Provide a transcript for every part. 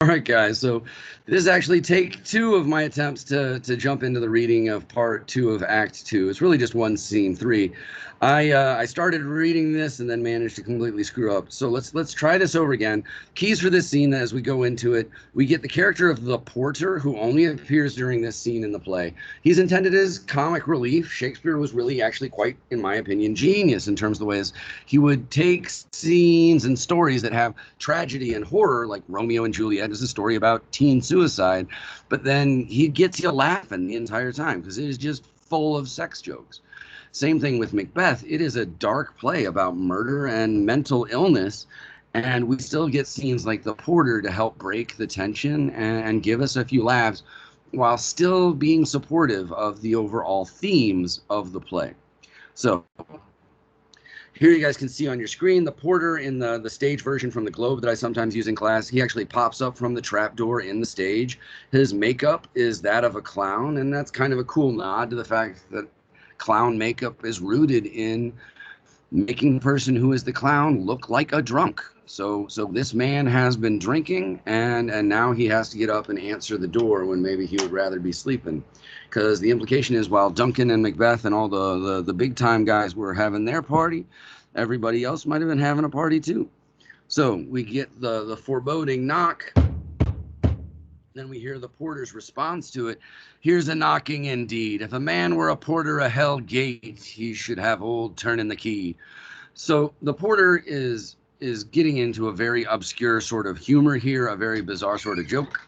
All right, guys. So this is actually take two of my attempts to jump into the reading of part two of Act Two. It's really just one scene three. I started reading this and then managed to completely screw up. So let's try this over again. Keys for this scene as we go into it. We get the character of the porter, who only appears during this scene in the play. He's intended as comic relief. Shakespeare was really actually quite, in my opinion, genius in terms of the ways he would take scenes and stories that have tragedy and horror, like Romeo and Juliet is a story about teen suicide, but then he gets you laughing the entire time because it is just full of sex jokes. Same thing with Macbeth. It is a dark play about murder and mental illness, and we still get scenes like the porter to help break the tension and give us a few laughs while still being supportive of the overall themes of the play. So here you guys can see on your screen the porter in the stage version from the Globe that I sometimes use in class. He actually pops up from the trapdoor in the stage. His makeup is that of a clown, and that's kind of a cool nod to the fact that clown makeup is rooted in making the person who is the clown look like a drunk. So this man has been drinking, and now he has to get up and answer the door when maybe he would rather be sleeping. Because the implication is while Duncan and Macbeth and all the big time guys were having their party, everybody else might have been having a party too. So we get the foreboding knock. Then we hear the porter's response to it. Here's a knocking indeed. If a man were a porter a hell gate, he should have old turning the key. So the porter is getting into a very obscure sort of humor here, a very bizarre sort of joke.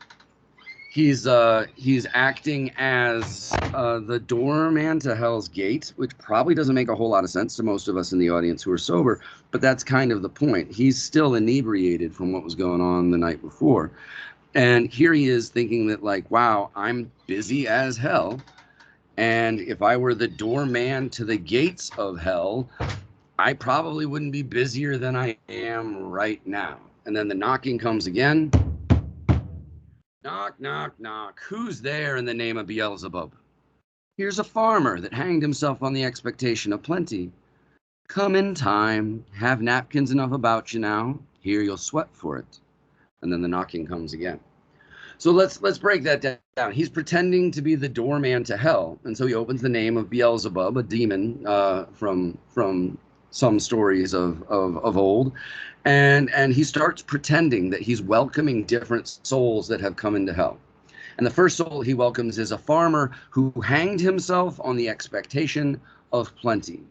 He's acting as the doorman to Hell's Gate, which probably doesn't make a whole lot of sense to most of us in the audience who are sober, but that's kind of the point. He's still inebriated from what was going on the night before. And here he is thinking that, like, wow, I'm busy as hell. And if I were the doorman to the gates of hell, I probably wouldn't be busier than I am right now. And then the knocking comes again. Knock, knock, knock. Who's there in the name of Beelzebub? Here's a farmer that hanged himself on the expectation of plenty. Come in time. Have napkins enough about you now. Here you'll sweat for it. And then the knocking comes again. So let's break that down. He's pretending to be the doorman to hell, and so he opens the name of Beelzebub, a demon from some stories of old, and he starts pretending that he's welcoming different souls that have come into hell. And the first soul he welcomes is a farmer who hanged himself on the expectation of plenty.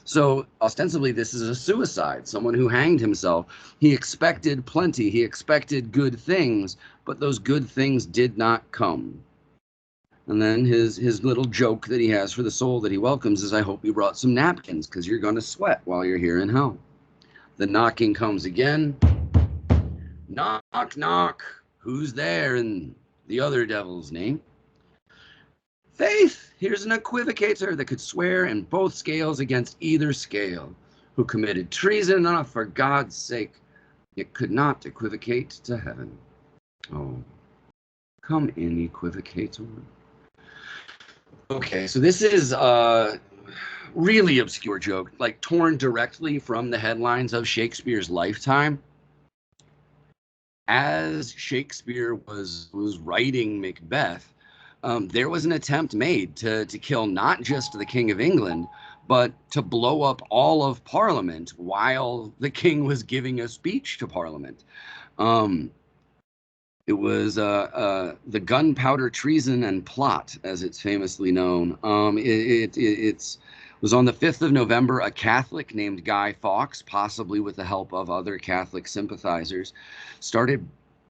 So ostensibly, this is a suicide, someone who hanged himself. He expected plenty, he expected good things, but those good things did not come. And then his little joke that he has for the soul that he welcomes is, I hope you brought some napkins, because you're going to sweat while you're here in hell. The knocking comes again. Knock, knock. Who's there in the other devil's name? Faith, here's an equivocator that could swear in both scales against either scale, who committed treason enough for God's sake, yet could not equivocate to heaven. Oh, come in, equivocator. Okay, so this is a really obscure joke, like torn directly from the headlines of Shakespeare's lifetime. As Shakespeare was writing Macbeth, there was an attempt made to kill not just the King of England, but to blow up all of Parliament while the king was giving a speech to Parliament. It was the gunpowder treason and plot, as it's famously known. It was on the 5th of November, a Catholic named Guy Fawkes, possibly with the help of other Catholic sympathizers, started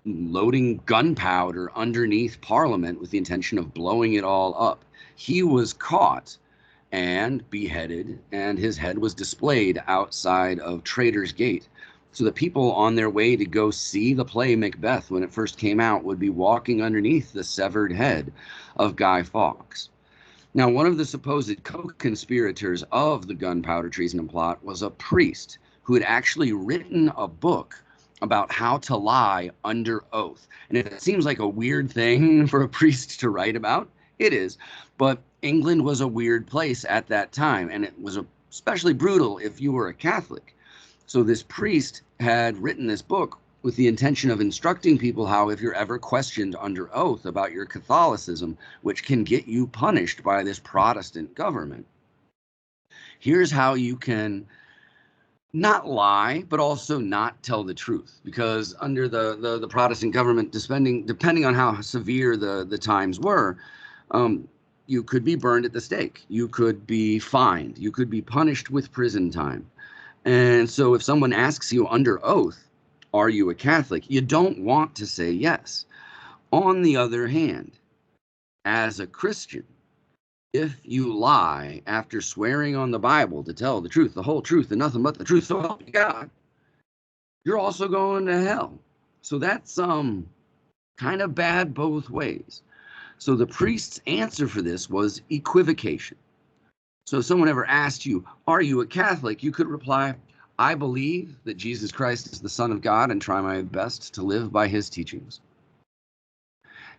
loading gunpowder underneath Parliament with the intention of blowing it all up. He was caught and beheaded, and his head was displayed outside of Traitor's Gate. So the people on their way to go see the play Macbeth when it first came out would be walking underneath the severed head of Guy Fawkes. Now, one of the supposed co-conspirators of the gunpowder treason and plot was a priest who had actually written a book about how to lie under oath. And if it seems like a weird thing for a priest to write about, it is. But England was a weird place at that time, and it was especially brutal if you were a Catholic. So this priest had written this book with the intention of instructing people how, if you're ever questioned under oath about your Catholicism, which can get you punished by this Protestant government, here's how you can not lie, but also not tell the truth. Because under the Protestant government, depending on how severe the times were, you could be burned at the stake. You could be fined. You could be punished with prison time. And so if someone asks you under oath, are you a Catholic? You don't want to say yes. On the other hand, as a Christian, if you lie after swearing on the Bible to tell the truth, the whole truth, and nothing but the truth, so help you God, you're also going to hell. So that's kind of bad both ways. So the priest's answer for this was equivocation. So if someone ever asked you, are you a Catholic? You could reply, I believe that Jesus Christ is the Son of God and try my best to live by his teachings.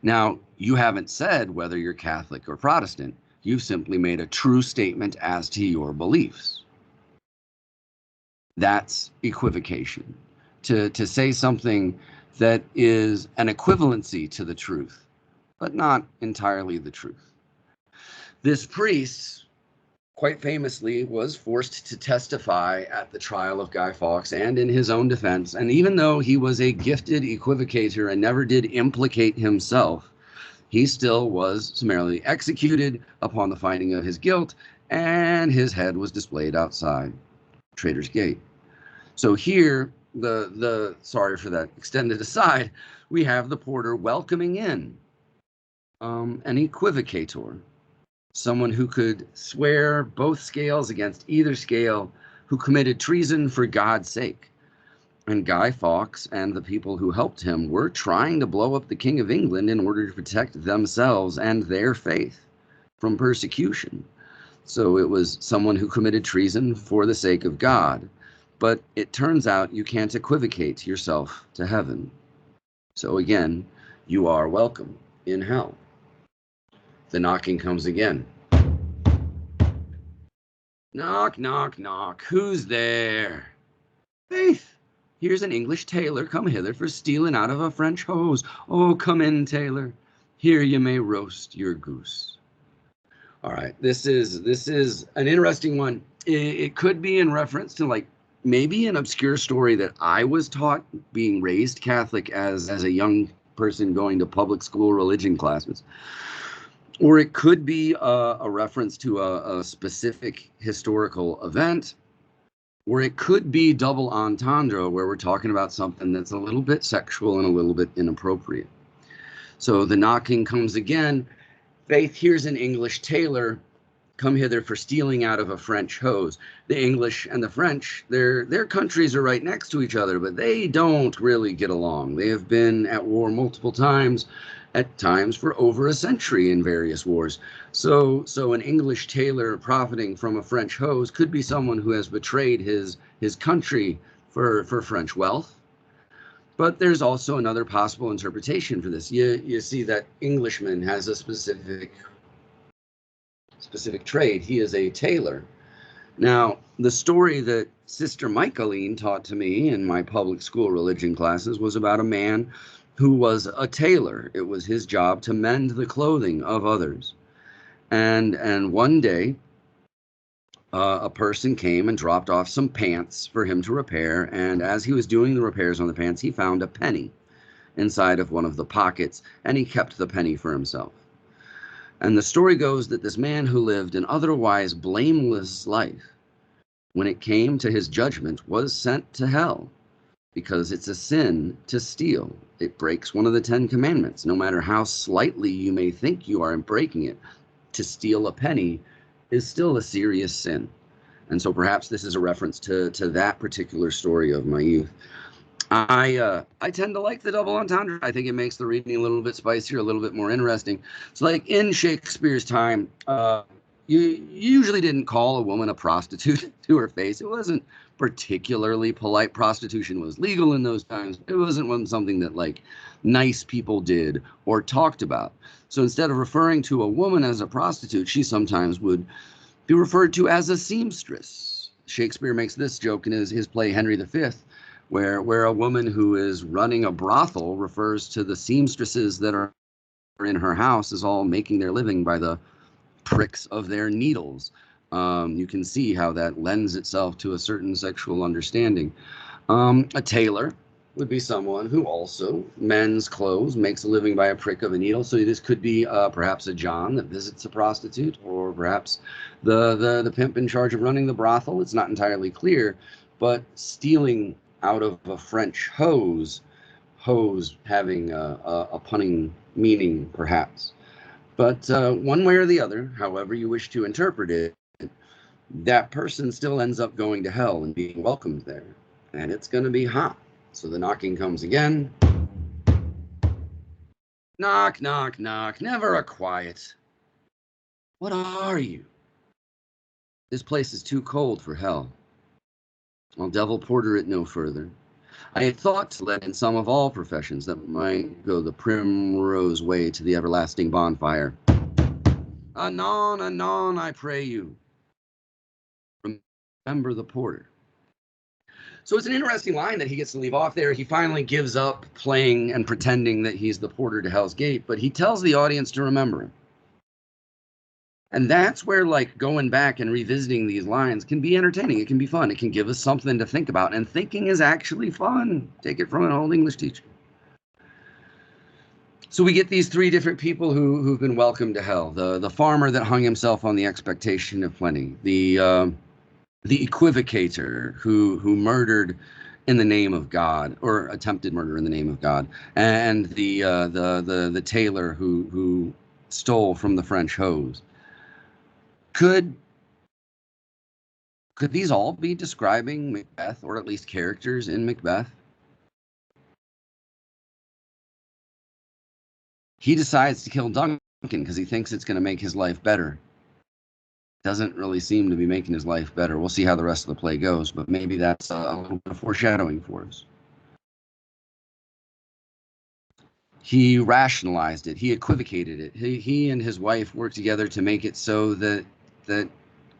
Now, you haven't said whether you're Catholic or Protestant. You've simply made a true statement as to your beliefs. That's equivocation. To say something that is an equivalency to the truth, but not entirely the truth. This priest, quite famously, was forced to testify at the trial of Guy Fawkes and in his own defense. And even though he was a gifted equivocator and never did implicate himself, he still was summarily executed upon the finding of his guilt, and his head was displayed outside Traitor's Gate. So here, sorry for that extended aside, we have the porter welcoming in an equivocator, someone who could swear both scales against either scale, who committed treason for God's sake. And Guy Fawkes and the people who helped him were trying to blow up the King of England in order to protect themselves and their faith from persecution. So it was someone who committed treason for the sake of God. But it turns out you can't equivocate yourself to heaven. So again, you are welcome in hell. The knocking comes again. Knock, knock, knock. Who's there? Faith, here's an English tailor come hither for stealing out of a French hose. Oh, come in, tailor. Here you may roast your goose. All right, this is an interesting one. It could be in reference to like maybe an obscure story that I was taught being raised Catholic as a young person going to public school religion classes. Or it could be a reference to a specific historical event, or it could be double entendre, where we're talking about something that's a little bit sexual and a little bit inappropriate. So the knocking comes again. Faith, here's an English tailor come hither for stealing out of a French hose. The English and the French, their countries are right next to each other, but they don't really get along. They have been at war multiple times, at times for over a century in various wars. So an English tailor profiting from a French hose could be someone who has betrayed his country for French wealth. But there's also another possible interpretation for this. You see that Englishman has a specific trade. He is a tailor. Now, the story that Sister Michaeline taught to me in my public school religion classes was about a man who was a tailor. It was his job to mend the clothing of others. And one day, a person came and dropped off some pants for him to repair. And as he was doing the repairs on the pants, he found a penny inside of one of the pockets, and he kept the penny for himself. And the story goes that this man who lived an otherwise blameless life, when it came to his judgment, was sent to hell, because it's a sin to steal. It breaks one of the 10 commandments. No matter how slightly you may think you are breaking it, to steal a penny is still a serious sin. And so perhaps this is a reference to that particular story of my youth. I tend to like the double entendre. I think it makes the reading a little bit spicier, a little bit more interesting. So like in Shakespeare's time, you usually didn't call a woman a prostitute to her face. It wasn't particularly polite. Prostitution was legal in those times. It wasn't something that like nice people did or talked about. So instead of referring to a woman as a prostitute, she sometimes would be referred to as a seamstress. Shakespeare makes this joke in his play Henry V, where a woman who is running a brothel refers to the seamstresses that are in her house as all making their living by the pricks of their needles. You can see how that lends itself to a certain sexual understanding. A tailor would be someone who also mends clothes, makes a living by a prick of a needle. So this could be perhaps a John that visits a prostitute, or perhaps the pimp in charge of running the brothel. It's not entirely clear, but stealing out of a French hose having a punning meaning, perhaps. But one way or the other, however you wish to interpret it, that person still ends up going to hell and being welcomed there. And it's going to be hot. So the knocking comes again. Knock, knock, knock. Never a quiet. What are you? This place is too cold for hell. I'll devil porter it no further. I had thought to let in some of all professions that might go the primrose way to the everlasting bonfire. Anon, anon, I pray you. Remember the porter. So it's an interesting line that he gets to leave off there. He finally gives up playing and pretending that he's the porter to Hell's Gate, but he tells the audience to remember him. And that's where, like, going back and revisiting these lines can be entertaining. It can be fun. It can give us something to think about. And thinking is actually fun. Take it from an old English teacher. So we get these three different people who've been welcomed to hell. The farmer that hung himself on the expectation of plenty. The equivocator who murdered in the name of God, or attempted murder in the name of God. And the tailor who stole from the French hose. Could these all be describing Macbeth, or at least characters in Macbeth? He decides to kill Duncan because he thinks it's going to make his life better. Doesn't really seem to be making his life better. We'll see how the rest of the play goes, but maybe that's a little bit of foreshadowing for us. He rationalized it. He equivocated it. He and his wife worked together to make it so that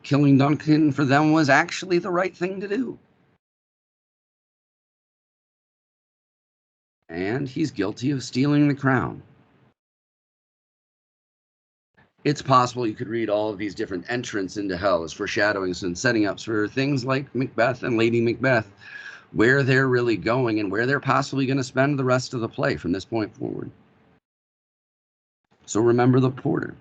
killing Duncan for them was actually the right thing to do. And he's guilty of stealing the crown. It's possible you could read all of these different entrants into hell as foreshadowings and setting ups for things like Macbeth and Lady Macbeth, where they're really going and where they're possibly going to spend the rest of the play from this point forward. So remember the porter.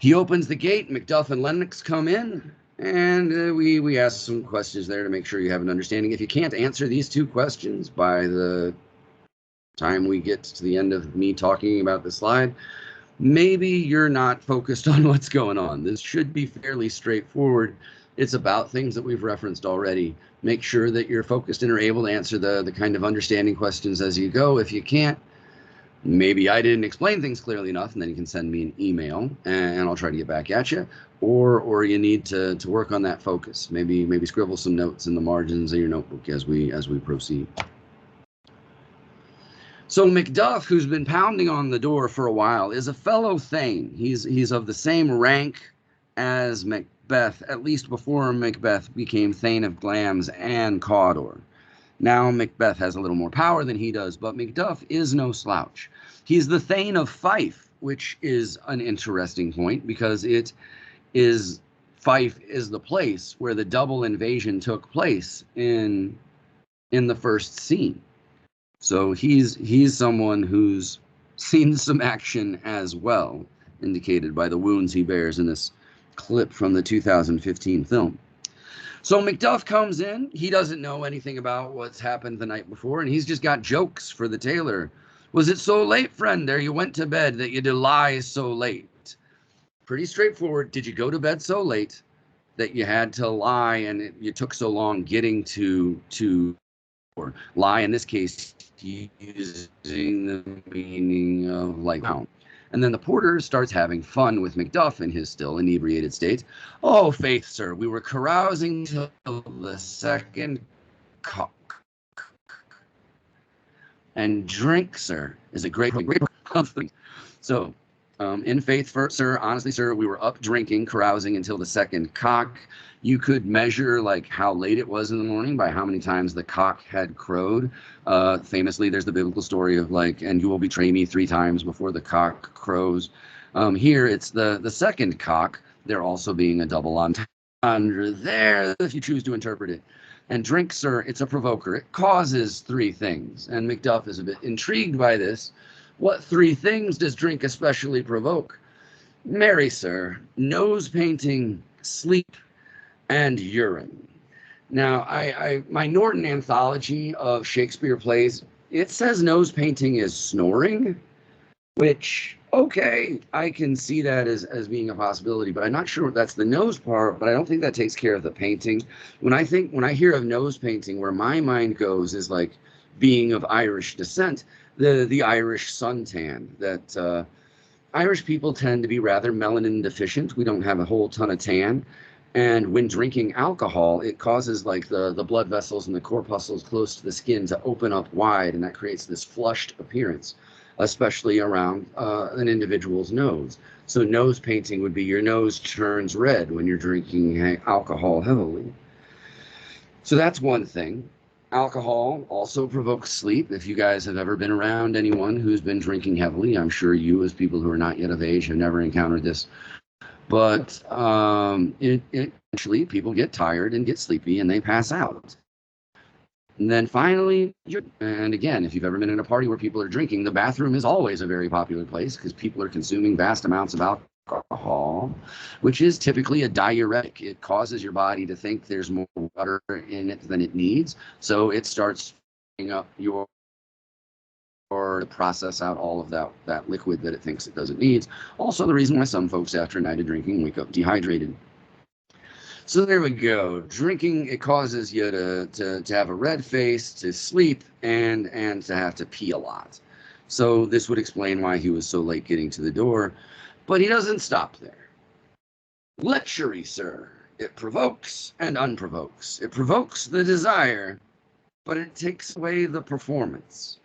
He opens the gate, Macduff and Lennox come in, and we ask some questions there to make sure you have an understanding. If you can't answer these two questions by the time we get to the end of me talking about the slide, maybe you're not focused on what's going on. This should be fairly straightforward. It's about things that we've referenced already. Make sure that you're focused and are able to answer the kind of understanding questions as you go. If you can't, maybe I didn't explain things clearly enough, and then you can send me an email and I'll try to get back at you. Or you need to work on that focus. Maybe scribble some notes in the margins of your notebook as we proceed. So Macduff, who's been pounding on the door for a while, is a fellow Thane. He's of the same rank as Macbeth, at least before Macbeth became Thane of Glamis and Cawdor. Now Macbeth has a little more power than he does, but Macduff is no slouch. He's the Thane of Fife, which is an interesting point because Fife is the place where the double invasion took place in the first scene. So he's someone who's seen some action as well, indicated by the wounds he bears in this clip from the 2015 film. So Macduff comes in. He doesn't know anything about what's happened the night before, and he's just got jokes for the tailor. Was it so late, friend, ere you went to bed, that you did lie so late? Pretty straightforward. Did you go to bed so late that you had to lie and you took so long getting to or lie, in this case, using the meaning of like wow. And then the porter starts having fun with Macduff in his still inebriated state. Oh, faith, sir, we were carousing till the second cock. And drink, sir, is a great of things. So In faith, sir, honestly, sir, we were up drinking, carousing until the second cock. You could measure like how late it was in the morning by how many times the cock had crowed. Famously, there's the biblical story of like, and you will betray me 3 times before the cock crows. Here, it's the second cock. There also being a double entendre there, if you choose to interpret it. And drink, sir, it's a provoker. It causes 3 things. And Macduff is a bit intrigued by this. What 3 things does drink especially provoke? Marry, sir, nose painting, sleep, and urine. Now, my Norton anthology of Shakespeare plays, it says nose painting is snoring, which, okay, I can see that as being a possibility, but I'm not sure that's the nose part, but I don't think that takes care of the painting. When I hear of nose painting, where my mind goes is like being of Irish descent, the Irish suntan, that Irish people tend to be rather melanin deficient. We don't have a whole ton of tan. And when drinking alcohol, it causes like the blood vessels and the corpuscles close to the skin to open up wide, and that creates this flushed appearance, especially around an individual's nose. So nose painting would be your nose turns red when you're drinking alcohol heavily. So that's one thing. Alcohol also provokes sleep. If you guys have ever been around anyone who's been drinking heavily, I'm sure you, as people who are not yet of age, have never encountered this. But eventually people get tired and get sleepy and they pass out. And then finally, and again, if you've ever been in a party where people are drinking, the bathroom is always a very popular place because people are consuming vast amounts of alcohol, which is typically a diuretic. It causes your body to think there's more water in it than it needs. So it starts filling up your or to process out all of that liquid that it thinks it doesn't need. Also the reason why some folks after a night of drinking wake up dehydrated. So there we go. Drinking, it causes you to have a red face, to sleep, and to have to pee a lot. So this would explain why he was so late getting to the door. But he doesn't stop there. Lechery, sir. It provokes and unprovokes. It provokes the desire, but it takes away the performance.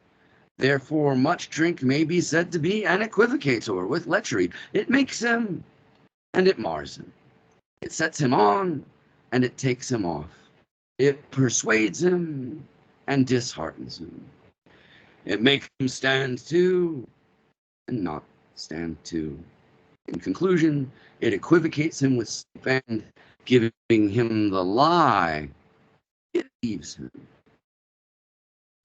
Therefore, much drink may be said to be an equivocator with lechery. It makes him, and it mars him. It sets him on, and it takes him off. It persuades him, and disheartens him. It makes him stand to, and not stand to. In conclusion, it equivocates him with sleep, and giving him the lie, it leaves him.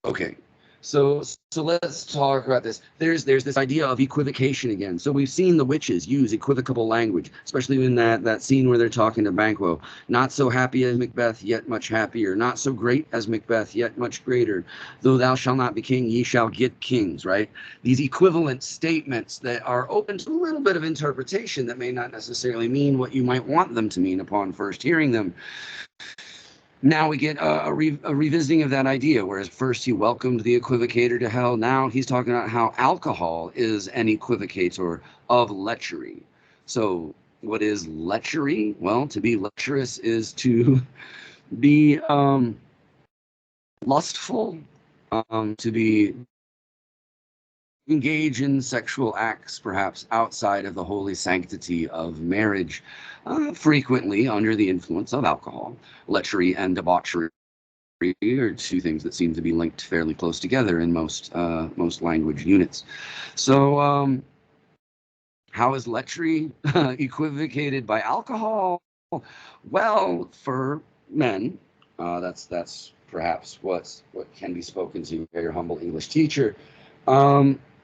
Okay. So let's talk about this. There's this idea of equivocation again. So we've seen the witches use equivocable language, especially in that scene where they're talking to Banquo. Not so happy as Macbeth, yet much happier. Not so great as Macbeth, yet much greater. Though thou shalt not be king, ye shall get kings, right? These equivalent statements that are open to a little bit of interpretation that may not necessarily mean what you might want them to mean upon first hearing them. Now we get a revisiting of that idea, whereas first he welcomed the equivocator to hell. Now he's talking about how alcohol is an equivocator of lechery. So what is lechery? Well, to be lecherous is to be lustful, to be engage in sexual acts, perhaps outside of the holy sanctity of marriage, frequently under the influence of alcohol. Lechery and debauchery are 2 things that seem to be linked fairly close together in most language units. So how is lechery equivocated by alcohol? Well, for men, that's perhaps what can be spoken to by your humble English teacher.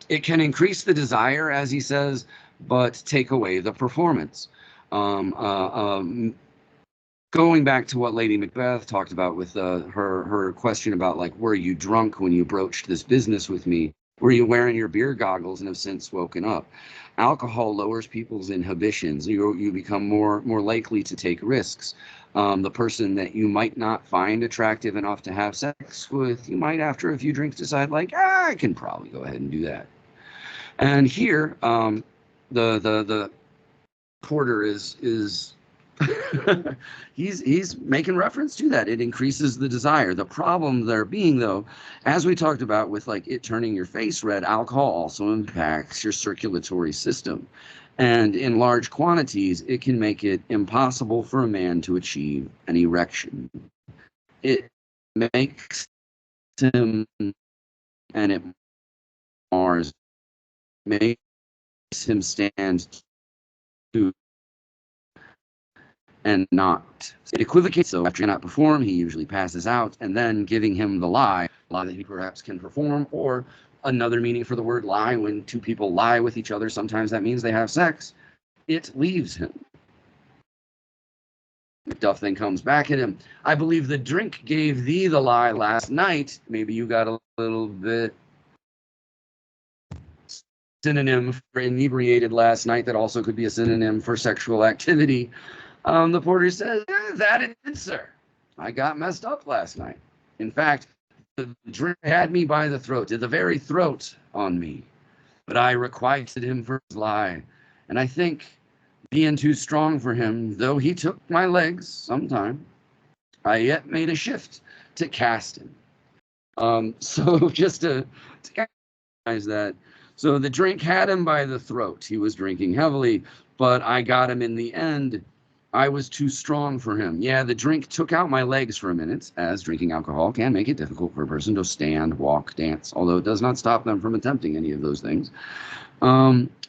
It can increase the desire, as he says, but take away the performance. Going back to what Lady Macbeth talked about with her question about, like, were you drunk when you broached this business with me? Were you wearing your beer goggles and have since woken up? Alcohol lowers people's inhibitions. You become more likely to take risks. The person that you might not find attractive enough to have sex with, you might, after a few drinks, decide, like, I can probably go ahead and do that. And here, the porter is He's making reference to that. It increases the desire. The problem there being, though, as we talked about with like it turning your face red, alcohol also impacts your circulatory system. And in large quantities, it can make it impossible for a man to achieve an erection. It makes him, and it mars, makes him stand to and not. It equivocates, so after he cannot perform, he usually passes out, and then giving him the lie that he perhaps can perform, or another meaning for the word lie, when two people lie with each other, sometimes that means they have sex, it leaves him. Macduff then comes back at him. I believe the drink gave thee the lie last night. Maybe you got a little bit synonym for inebriated last night that also could be a synonym for sexual activity. The porter says, that it did, sir. I got messed up last night. In fact, the drink had me by the throat, did the very throat on me. But I requited him for his lie. And I think, being too strong for him, though he took my legs sometime, I yet made a shift to cast him. So just to recognize that. So the drink had him by the throat. He was drinking heavily, but I got him in the end. I was too strong for him. Yeah, the drink took out my legs for a minute, as drinking alcohol can make it difficult for a person to stand, walk, dance, although it does not stop them from attempting any of those things.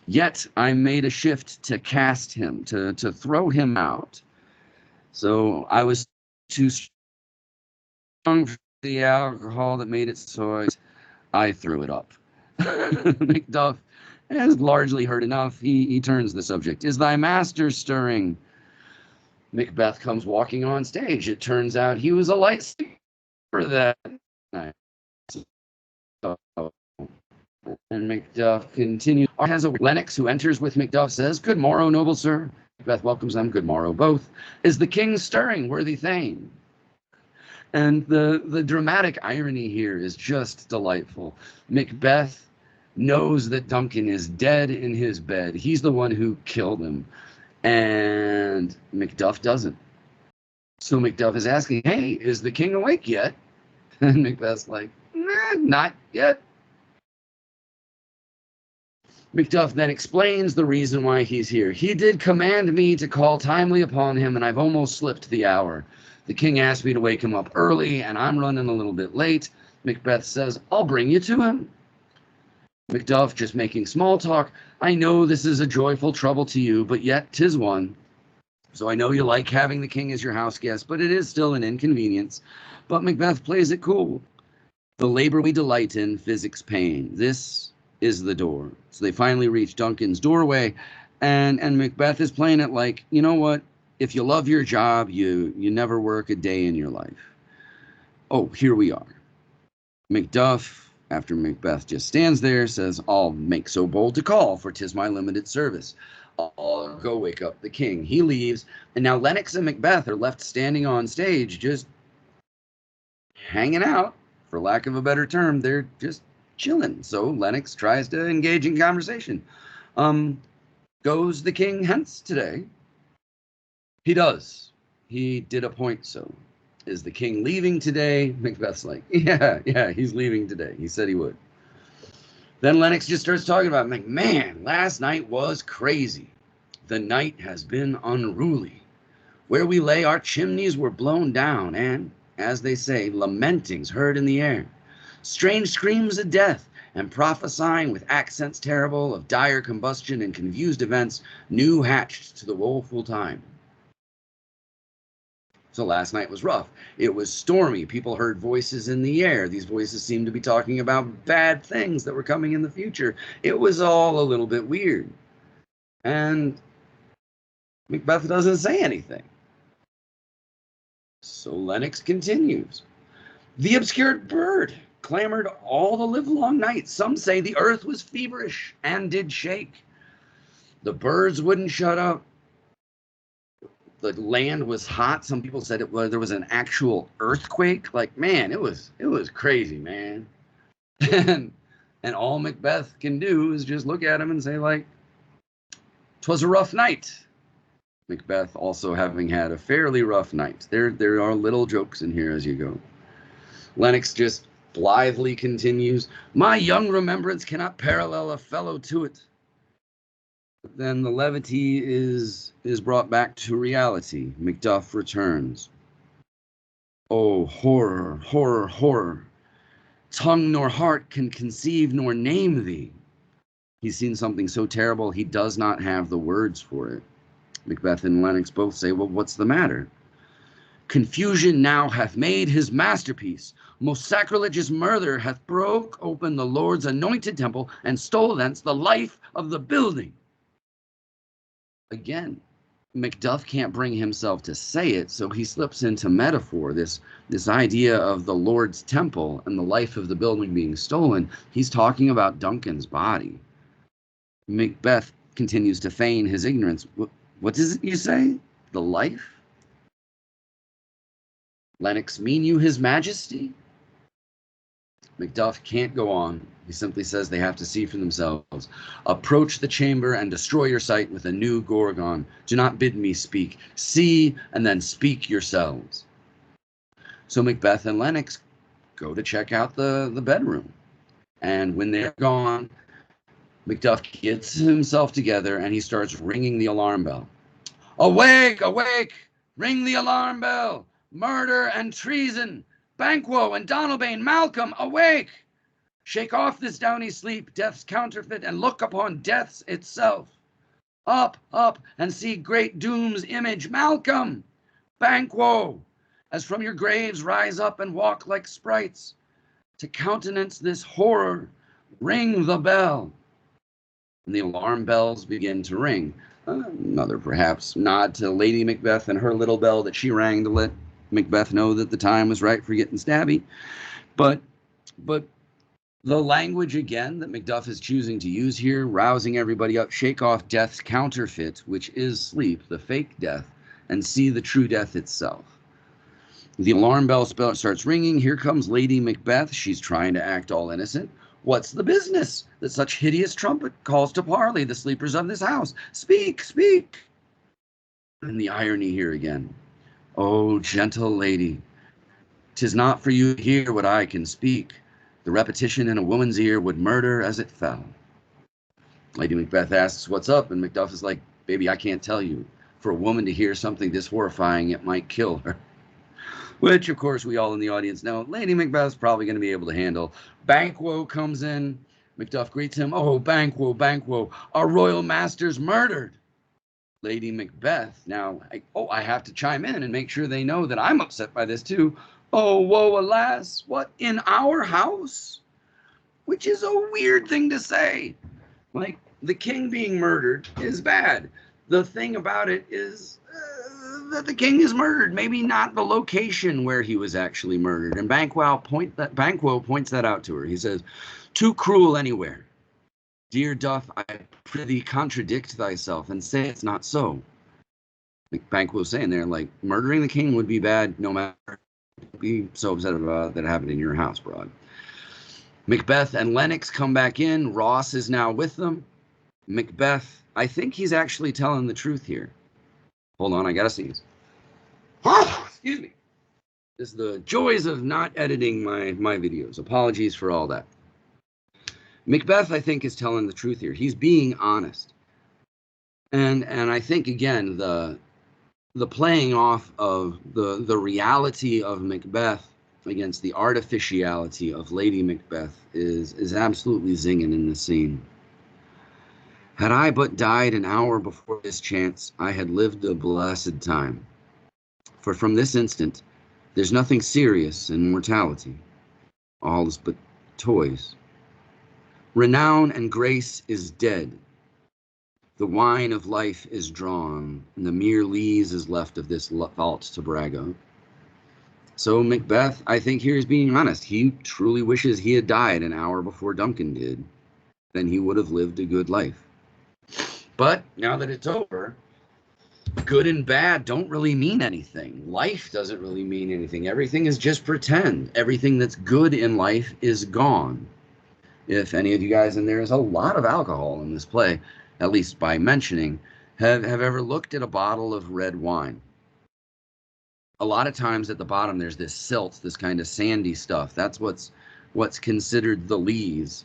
Yet I made a shift to cast him, to throw him out. So I was too strong for the alcohol that made it so I threw it up. Macduff has largely heard enough. He turns the subject. Is thy master stirring? Macbeth comes walking on stage. It turns out he was a light sleeper that night. And Macduff continues. Has a Lennox, who enters with Macduff, says, Good morrow, noble sir. Macbeth welcomes them. Good morrow, both. Is the king stirring, worthy thane? And the dramatic irony here is just delightful. Macbeth knows that Duncan is dead in his bed. He's the one who killed him. And Macduff doesn't. So Macduff is asking, hey, is the king awake yet? And Macbeth's like, nah, not yet. Macduff then explains the reason why he's here. He did command me to call timely upon him, and I've almost slipped the hour. The king asked me to wake him up early, and I'm running a little bit late. Macbeth says, I'll bring you to him. Macduff, just making small talk. I know this is a joyful trouble to you, but yet 'tis one. So I know you like having the king as your house guest, but it is still an inconvenience. But Macbeth plays it cool. The labor we delight in, physics pain. This is the door. So they finally reach Duncan's doorway, and Macbeth is playing it like, you know what? If you love your job, you never work a day in your life. Oh, here we are. Macduff, after Macbeth just stands there, says, I'll make so bold to call, for 'tis my limited service. I'll go wake up the king. He leaves, and now Lennox and Macbeth are left standing on stage, just hanging out. For lack of a better term, they're just chilling. So Lennox tries to engage in conversation. Goes the king hence today? He does. He did appoint so. Is the king leaving today? Macbeth's like, yeah, he's leaving today. He said he would. Then Lennox just starts talking about, man, last night was crazy. The night has been unruly. Where we lay, our chimneys were blown down, and, as they say, lamentings heard in the air. Strange screams of death, and prophesying with accents terrible of dire combustion and confused events, new hatched to the woeful time. So last night was rough. It was stormy. People heard voices in the air. These voices seemed to be talking about bad things that were coming in the future. It was all a little bit weird. And Macbeth doesn't say anything. So Lennox continues. The obscured bird clamored all the livelong night. Some say the earth was feverish and did shake. The birds wouldn't shut up. The land was hot. Some people said there was an actual earthquake. Like, man, it was crazy, man. and all Macbeth can do is just look at him and say, like, 'twas a rough night. Macbeth also having had a fairly rough night. There are little jokes in here as you go. Lennox just blithely continues, "My young remembrance cannot parallel a fellow to it." But then the levity is brought back to reality. Macduff returns. "Oh, horror, horror, horror! Tongue nor heart can conceive nor name thee." He's seen something so terrible he does not have the words for it. Macbeth and Lennox both say, "Well, what's the matter?" "Confusion now hath made his masterpiece. Most sacrilegious murder hath broke open the Lord's anointed temple and stole thence the life of the building." Again, Macduff can't bring himself to say it, so he slips into metaphor, this idea of the Lord's temple and the life of the building being stolen. He's talking about Duncan's body. Macbeth continues to feign his ignorance. "What does it you say? The life? Lennox, mean you his majesty?" Macduff can't go on. He simply says they have to see for themselves. "Approach the chamber and destroy your sight with a new Gorgon. Do not bid me speak. See, and then speak yourselves." So Macbeth and Lennox go to check out the bedroom. And when they're gone, Macduff gets himself together and he starts ringing the alarm bell. "Awake, awake! Ring the alarm bell! Murder and treason! Banquo and Donalbain, Malcolm, awake! Shake off this downy sleep, death's counterfeit, and look upon death's itself. Up, up, and see great doom's image, Malcolm! Banquo! As from your graves rise up and walk like sprites. To countenance this horror, ring the bell." And the alarm bells begin to ring. Another perhaps nod to Lady Macbeth and her little bell that she rang to let Macbeth know that the time was right for getting stabby. But the language again that Macduff is choosing to use here, rousing everybody up, shake off death's counterfeit, which is sleep, the fake death, and see the true death itself. The alarm bell starts ringing. Here comes Lady Macbeth. She's trying to act all innocent. "What's the business that such hideous trumpet calls to parley the sleepers of this house? Speak, speak!" And the irony here again. "Oh, gentle lady, 'tis not for you to hear what I can speak. The repetition in a woman's ear would murder as it fell." Lady Macbeth asks, "What's up?" And Macduff is like, "Baby, I can't tell you. For a woman to hear something this horrifying, it might kill her." Which, of course, we all in the audience know Lady Macbeth's probably going to be able to handle. Banquo comes in. Macduff greets him. "Oh, Banquo, Banquo, our royal master's murdered." Lady Macbeth, now, I have to chime in and make sure they know that I'm upset by this too. "Oh, woe, alas, what, in our house?" Which is a weird thing to say. Like, the king being murdered is bad. The thing about it is that the king is murdered, maybe not the location where he was actually murdered. And Banquo points that out to her. He says, "Too cruel anywhere. Dear Duff, I prithee contradict thyself and say it's not so." Like Banquo's saying there, like, murdering the king would be bad no matter. Don't be so upset about that happened in your house, broad. Macbeth and Lennox come back in. Ross is now with them. Macbeth, I think he's actually telling the truth here. Hold on, I gotta sneeze. Excuse me. This is the joys of not editing my videos. Apologies for all that. Macbeth, I think, is telling the truth here. He's being honest. And I think, again, the playing off of the reality of Macbeth against the artificiality of Lady Macbeth is absolutely zinging in this scene. "Had I but died an hour before this chance, I had lived a blessed time. For from this instant, there's nothing serious in mortality. All is but toys. Renown and grace is dead. The wine of life is drawn, and the mere lees is left of this vault to brag of." So Macbeth, I think here is being honest. He truly wishes he had died an hour before Duncan did. Then he would have lived a good life. But now that it's over, good and bad don't really mean anything. Life doesn't really mean anything. Everything is just pretend. Everything that's good in life is gone. If any of you guys in there is a lot of alcohol in this play, at least by mentioning, Have ever looked at a bottle of red wine? A lot of times at the bottom there's this silt, this kind of sandy stuff. That's what's considered the lees.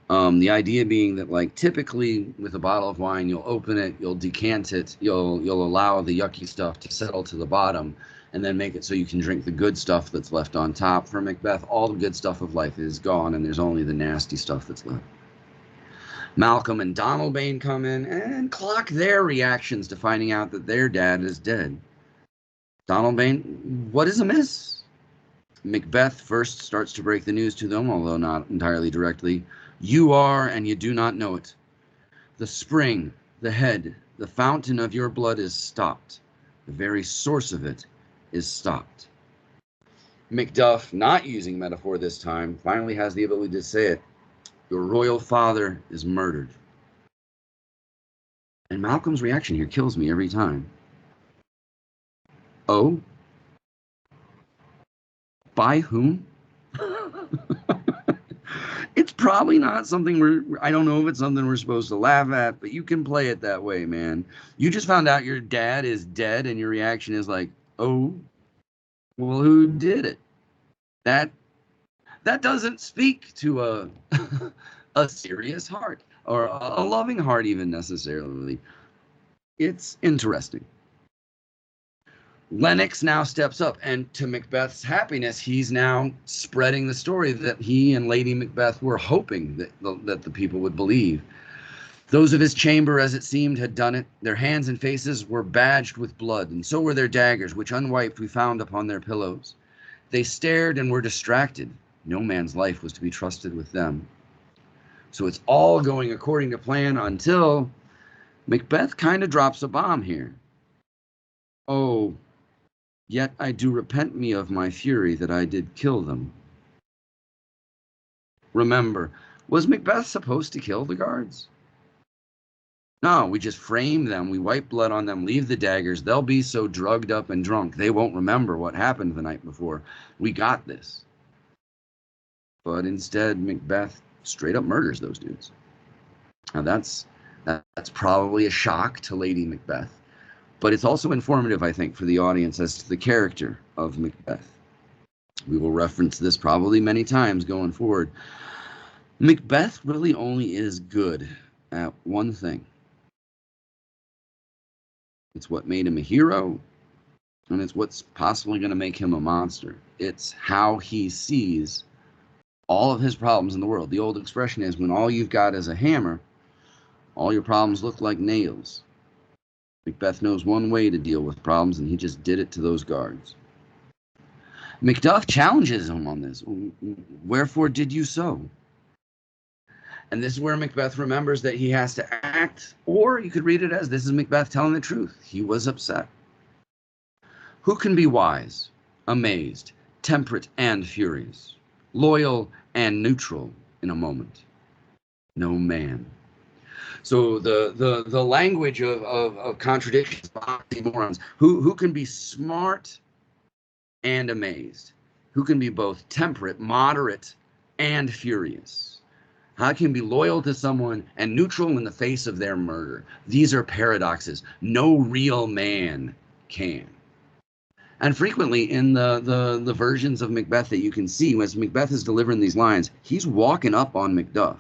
The idea being that, like, typically with a bottle of wine, you'll open it, you'll decant it, you'll allow the yucky stuff to settle to the bottom, and then make it so you can drink the good stuff that's left on top. For Macbeth, all the good stuff of life is gone, and there's only the nasty stuff that's left. Malcolm and Donalbain come in and clock their reactions to finding out that their dad is dead. Donalbain, what is amiss? Macbeth first starts to break the news to them, although not entirely directly. You are, and you do not know it. The spring, the head, the fountain of your blood is stopped. The very source of it is stopped. Macduff, not using metaphor this time, finally has the ability to say it. Your royal father is murdered. And Malcolm's reaction here kills me every time. Oh? By whom? It's probably not something I don't know if it's something we're supposed to laugh at, but you can play it that way, man. You just found out your dad is dead, and your reaction is like, oh, well, who did it? That doesn't speak to a a serious heart, or a loving heart even necessarily. It's interesting. Lennox now steps up, and to Macbeth's happiness, he's now spreading the story that he and Lady Macbeth were hoping that the people would believe. Those of his chamber, as it seemed, had done it. Their hands and faces were badged with blood, and so were their daggers, which unwiped we found upon their pillows. They stared and were distracted. No man's life was to be trusted with them. So it's all going according to plan until Macbeth kind of drops a bomb here. Oh, yet I do repent me of my fury that I did kill them. Remember, was Macbeth supposed to kill the guards? No, we just frame them, we wipe blood on them, leave the daggers. They'll be so drugged up and drunk, they won't remember what happened the night before. We got this. But instead, Macbeth straight up murders those dudes. Now that's probably a shock to Lady Macbeth. But it's also informative, I think, for the audience as to the character of Macbeth. We will reference this probably many times going forward. Macbeth really only is good at one thing. It's what made him a hero, and it's what's possibly going to make him a monster. It's how he sees all of his problems in the world. The old expression is, when all you've got is a hammer, all your problems look like nails. Macbeth knows one way to deal with problems, and he just did it to those guards. Macduff challenges him on this. Wherefore did you so? And this is where Macbeth remembers that he has to act, or you could read it as, this is Macbeth telling the truth. He was upset. Who can be wise, amazed, temperate and furious, loyal and neutral in a moment? No man. So the language of contradictions, oxymorons. Who can be smart and amazed? Who can be both temperate, moderate, and furious? How can be loyal to someone and neutral in the face of their murder? These are paradoxes. No real man can. And frequently in the versions of Macbeth that you can see, as Macbeth is delivering these lines, he's walking up on Macduff.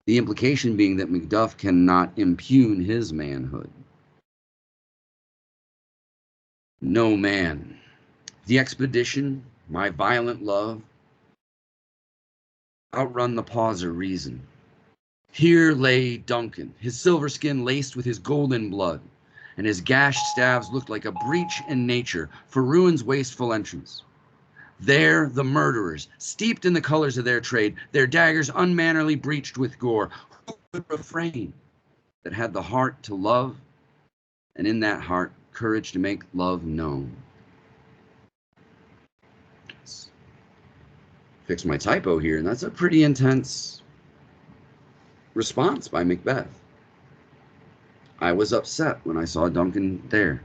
The implication being that Macduff cannot impugn his manhood. No man. The expedition, my violent love, outrun the pause of reason. Here lay Duncan, his silver skin laced with his golden blood, and his gashed staves looked like a breach in nature for ruin's wasteful entrance. There the murderers, steeped in the colors of their trade, their daggers unmannerly breached with gore. Who could refrain that had the heart to love, and in that heart courage to make love known? Fix my typo here, and that's a pretty intense response by Macbeth. I was upset when I saw Duncan there.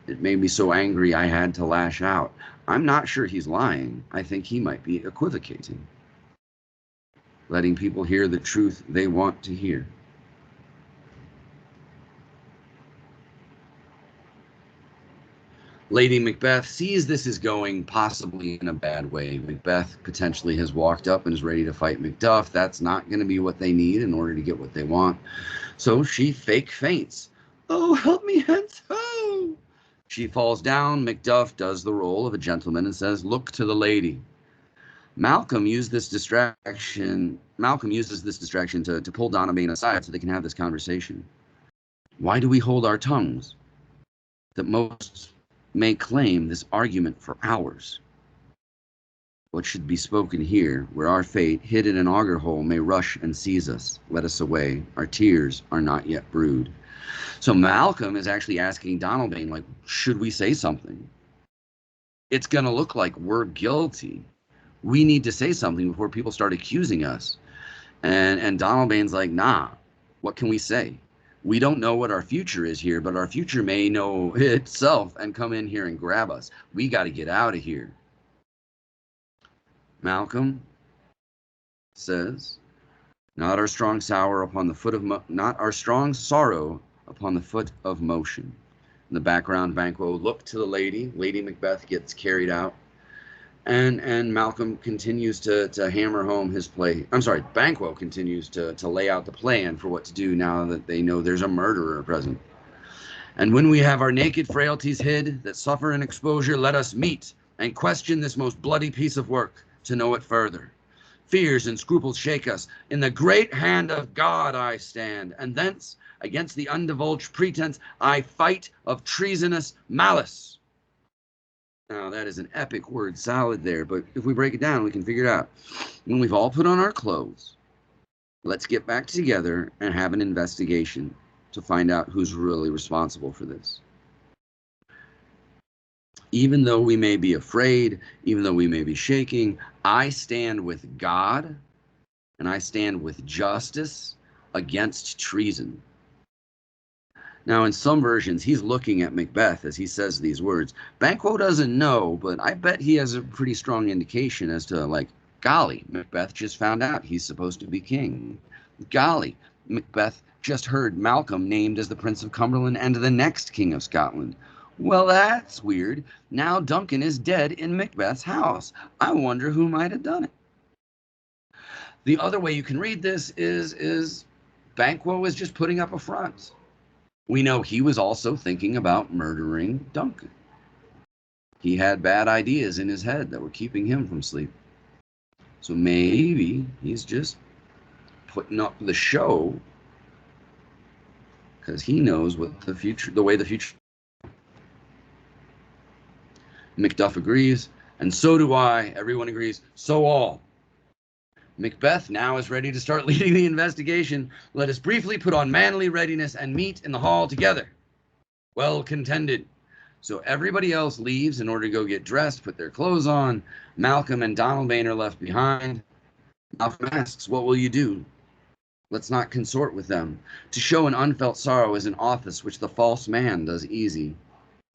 It made me so angry I had to lash out. I'm not sure he's lying. I think he might be equivocating, letting people hear the truth they want to hear. Lady Macbeth sees this is going possibly in a bad way. Macbeth potentially has walked up and is ready to fight Macduff. That's not going to be what they need in order to get what they want. So she fake faints. Oh, help me hence. Oh! She falls down. Macduff does the role of a gentleman and says, look to the lady. Malcolm uses this distraction to pull Donalbain aside so they can have this conversation. Why do we hold our tongues? That most may claim this argument for hours. What should be spoken here, where our fate, hid in an auger hole, may rush and seize us, let us away. Our tears are not yet brewed. So Malcolm is actually asking Donalbain, like, should we say something? It's going to look like we're guilty. We need to say something before people start accusing us. And Donalbain's like, nah, what can we say? We don't know what our future is here, but our future may know itself and come in here and grab us. We got to get out of here. Malcolm says, not our strong sorrow upon the foot of motion. In the background, Banquo looked to the lady. Lady Macbeth gets carried out. And Malcolm continues to hammer home his play. I'm sorry, Banquo continues to lay out the plan for what to do now that they know there's a murderer present. And when we have our naked frailties hid that suffer in exposure, let us meet and question this most bloody piece of work to know it further. Fears and scruples shake us. In the great hand of God I stand, and thence, against the undivulged pretense, I fight of treasonous malice. Now, that is an epic word salad there, but if we break it down, we can figure it out. When we've all put on our clothes, let's get back together and have an investigation to find out who's really responsible for this. Even though we may be afraid, even though we may be shaking, I stand with God and I stand with justice against treason. Now, in some versions, he's looking at Macbeth as he says these words. Banquo doesn't know, but I bet he has a pretty strong indication as to, like, golly, Macbeth just found out he's supposed to be king. Golly, Macbeth just heard Malcolm named as the Prince of Cumberland and the next King of Scotland. Well, that's weird. Now Duncan is dead in Macbeth's house. I wonder who might have done it. The other way you can read this is Banquo is just putting up a front. We know he was also thinking about murdering Duncan. He had bad ideas in his head that were keeping him from sleep. So maybe he's just putting up the show because he knows what the way the future. Macduff agrees, and so do I. Everyone agrees, so all. Macbeth now is ready to start leading the investigation. Let us briefly put on manly readiness and meet in the hall together. Well contended. So everybody else leaves in order to go get dressed, put their clothes on. Malcolm and Donalbain are left behind. Malcolm asks, what will you do? Let's not consort with them. To show an unfelt sorrow is an office which the false man does easy.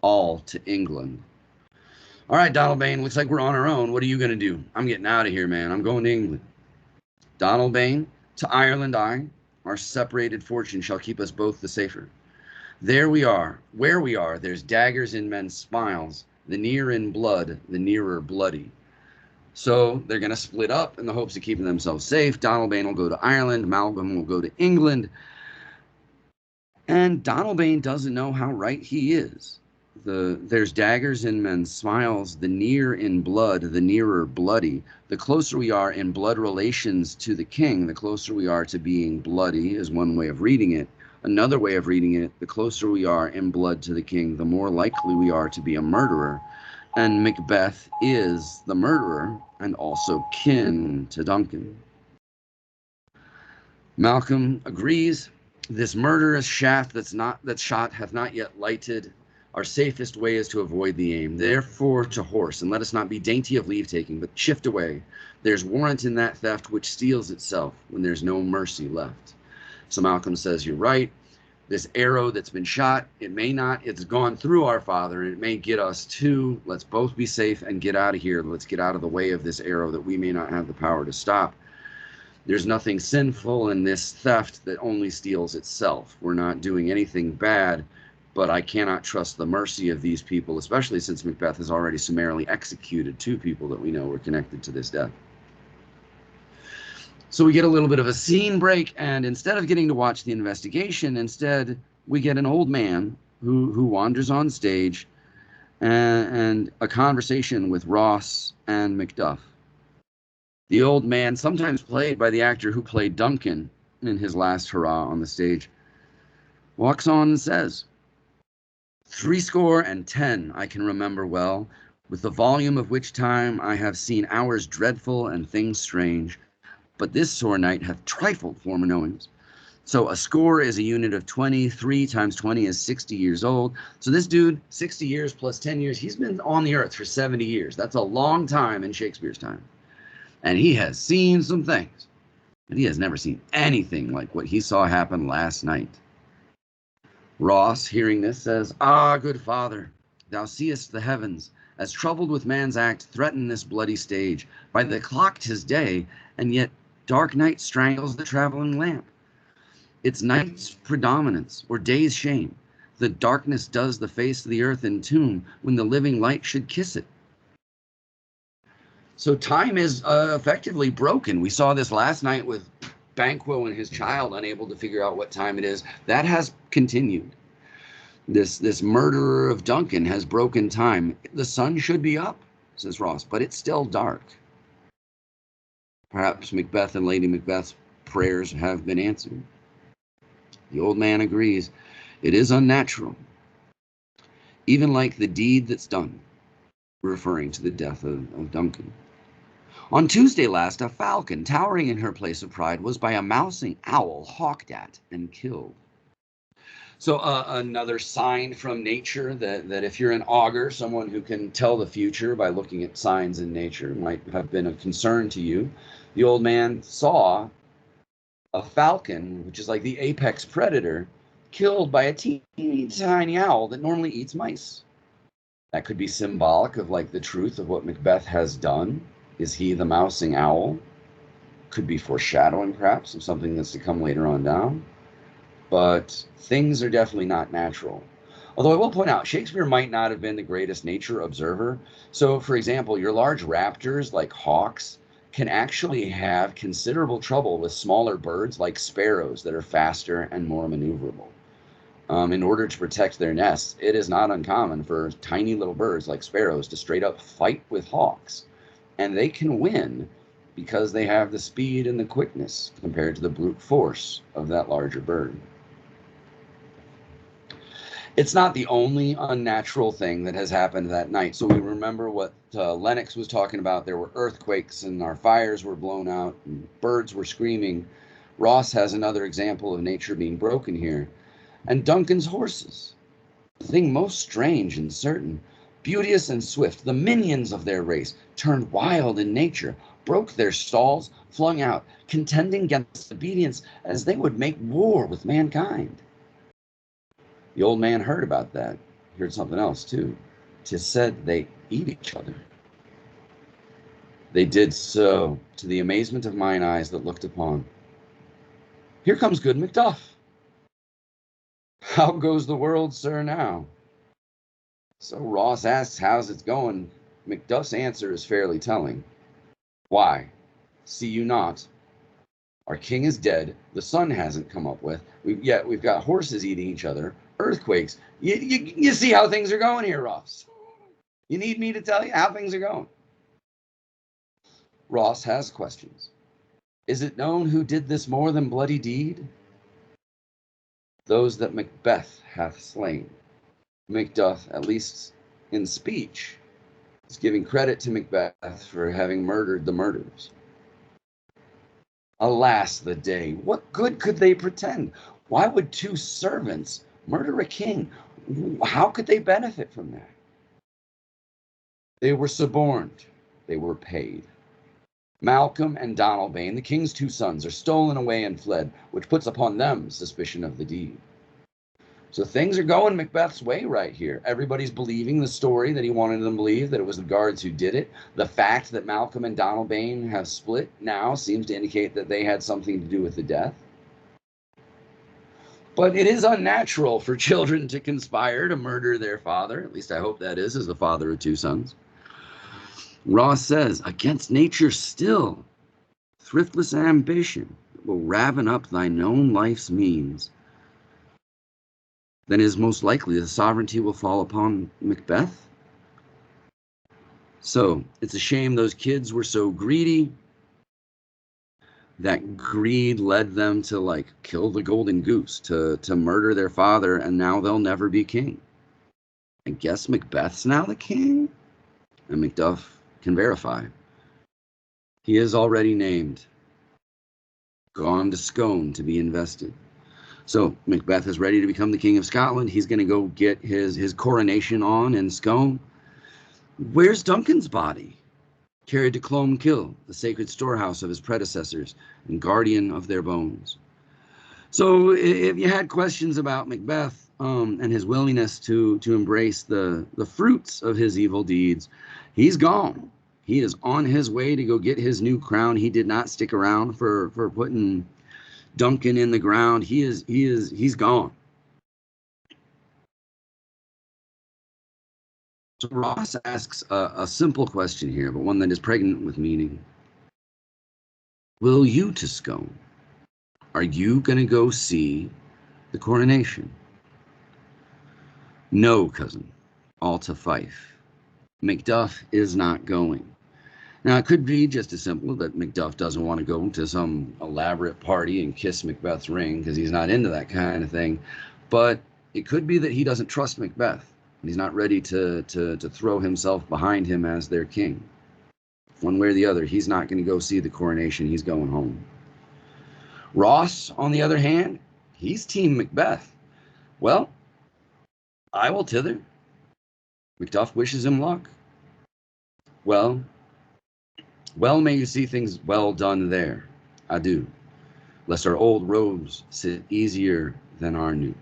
All to England. All right, Donalbain, looks like we're on our own. What are you going to do? I'm getting out of here, man. I'm going to England. Donalbain, to Ireland I, our separated fortune shall keep us both the safer. There we are, where we are, there's daggers in men's smiles, the near in blood, the nearer bloody. So they're going to split up in the hopes of keeping themselves safe. Donalbain will go to Ireland, Malcolm will go to England. And Donalbain doesn't know how right he is. There's daggers in men's smiles, the near in blood, the nearer bloody. The closer we are in blood relations to the king, the closer we are to being bloody is one way of reading it. Another way of reading it, the closer we are in blood to the king, the more likely we are to be a murderer. And Macbeth is the murderer and also kin to Duncan. Malcolm agrees. This murderous shaft that shot hath not yet lighted. Our safest way is to avoid the aim. Therefore to horse, and let us not be dainty of leave-taking, but shift away. There's warrant in that theft which steals itself when there's no mercy left. So Malcolm says, you're right. This arrow that's been shot, it's gone through our father, and it may get us too. Let's both be safe and get out of here. Let's get out of the way of this arrow that we may not have the power to stop. There's nothing sinful in this theft that only steals itself. We're not doing anything bad. but I cannot trust the mercy of these people, especially since Macbeth has already summarily executed 2 people that we know were connected to this death. So we get a little bit of a scene break, and instead of getting to watch the investigation, instead we get an old man who wanders on stage and a conversation with Ross and Macduff. The old man, sometimes played by the actor who played Duncan in his last hurrah on the stage, walks on and says, 70 I can remember well, with the volume of which time I have seen hours dreadful and things strange, but this sore night hath trifled former knowings. So a score is a unit of 20. 3 times 20 is 60 years old. So this dude, 60 years plus 10 years, he's been on the earth for 70 years. That's a long time in Shakespeare's time. And he has seen some things. But he has never seen anything like what he saw happen last night. Ross, hearing this, says, Ah, good father, thou seest the heavens, as troubled with man's act, threaten this bloody stage. By the clock 'tis day, and yet dark night strangles the travelling lamp. It's night's predominance, or day's shame. The darkness does the face of the earth entomb, when the living light should kiss it. So time is effectively broken. We saw this last night with Banquo and his child unable to figure out what time it is. That has continued. This murderer of Duncan has broken time. The sun should be up, says Ross, but it's still dark. Perhaps Macbeth and Lady Macbeth's prayers have been answered. The old man agrees. It is unnatural, even like the deed that's done, referring to the death of Duncan. On Tuesday last, a falcon, towering in her place of pride, was by a mousing owl hawked at and killed. So another sign from nature that if you're an augur, someone who can tell the future by looking at signs in nature, might have been of concern to you. The old man saw a falcon, which is like the apex predator, killed by a teeny tiny owl that normally eats mice. That could be symbolic of like the truth of what Macbeth has done. Is he the mousing owl? Could be foreshadowing perhaps of something that's to come later on down. But things are definitely not natural. Although I will point out, Shakespeare might not have been the greatest nature observer. So for example, your large raptors like hawks can actually have considerable trouble with smaller birds like sparrows that are faster and more maneuverable. In order to protect their nests, it is not uncommon for tiny little birds like sparrows to straight up fight with hawks. And they can win because they have the speed and the quickness compared to the brute force of that larger bird. It's not the only unnatural thing that has happened that night. So we remember what Lennox was talking about. There were earthquakes and our fires were blown out and birds were screaming. Ross has another example of nature being broken here. And Duncan's horses, the thing most strange and certain, beauteous and swift, the minions of their race, turned wild in nature, broke their stalls, flung out, contending against obedience as they would make war with mankind. The old man heard about that. He heard something else too. 'Tis said they eat each other. They did so, to the amazement of mine eyes that looked upon. Here comes good Macduff. How goes the world, sir, now? So Ross asks how's it going. Macduff's answer is fairly telling. Why, see you not? Our king is dead. The sun hasn't come up with. We've got horses eating each other. Earthquakes. You see how things are going here, Ross. You need me to tell you how things are going. Ross has questions. Is it known who did this more than bloody deed? Those that Macbeth hath slain. Macduff, at least in speech, is giving credit to Macbeth for having murdered the murderers. Alas, the day. What good could they pretend? Why would 2 servants murder a king? How could they benefit from that? They were suborned. They were paid. Malcolm and Donalbain, the king's 2 sons, are stolen away and fled, which puts upon them suspicion of the deed. So things are going Macbeth's way right here. Everybody's believing the story that he wanted them to believe, that it was the guards who did it. The fact that Malcolm and Donalbain have split now seems to indicate that they had something to do with the death. But it is unnatural for children to conspire to murder their father. At least I hope that is, as the father of two sons. Ross says, against nature still, thriftless ambition will raven up thine own life's means. Then it is most likely the sovereignty will fall upon Macbeth. So it's a shame those kids were so greedy. That greed led them to like kill the golden goose, to murder their father, and now they'll never be king. I guess Macbeth's now the king? And Macduff can verify. He is already named, gone to Scone to be invested. So Macbeth is ready to become the king of Scotland. He's going to go get his coronation on in Scone. Where's Duncan's body? Carried to Clome Kill, the sacred storehouse of his predecessors and guardian of their bones. So if you had questions about Macbeth and his willingness to embrace the fruits of his evil deeds, he's gone. He is on his way to go get his new crown. He did not stick around for putting Duncan in the ground. He's gone. So Ross asks a simple question here, but one that is pregnant with meaning. Will you to Scone? Are you going to go see the coronation? No, cousin. All to Fife. Macduff is not going. Now, it could be just as simple that Macduff doesn't want to go to some elaborate party and kiss Macbeth's ring because he's not into that kind of thing. But it could be that he doesn't trust Macbeth. He's not ready to throw himself behind him as their king. One way or the other, he's not going to go see the coronation. He's going home. Ross, on the other hand, he's Team Macbeth. Well, I will tither. Macduff wishes him luck. Well, may you see things well done there. Adieu, lest our old robes sit easier than our new.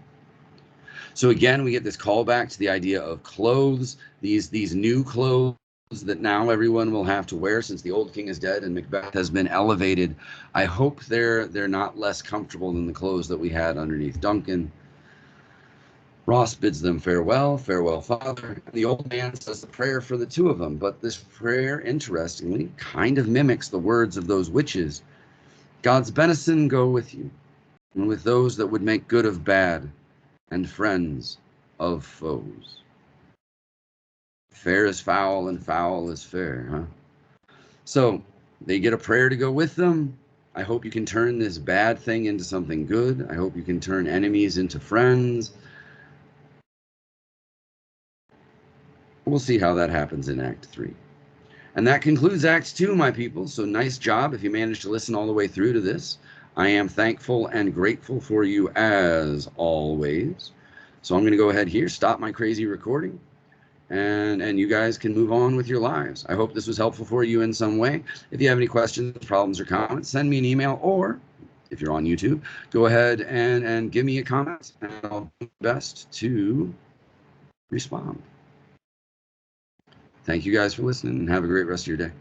So again, we get this callback to the idea of clothes, these new clothes that now everyone will have to wear since the old king is dead and Macbeth has been elevated. I hope they're not less comfortable than the clothes that we had underneath Duncan. Ross bids them farewell, farewell, father. And the old man says the prayer for the two of them, but this prayer, interestingly, kind of mimics the words of those witches. God's benison go with you, and with those that would make good of bad, and friends of foes. Fair is foul, and foul is fair, huh? So they get a prayer to go with them. I hope you can turn this bad thing into something good. I hope you can turn enemies into friends. We'll see how that happens in Act 3. And that concludes Act 2, my people. So nice job if you managed to listen all the way through to this. I am thankful and grateful for you as always. So I'm going to go ahead here, stop my crazy recording, and you guys can move on with your lives. I hope this was helpful for you in some way. If you have any questions, problems, or comments, send me an email, or if you're on YouTube, go ahead and give me a comment, and I'll do my best to respond. Thank you guys for listening, and have a great rest of your day.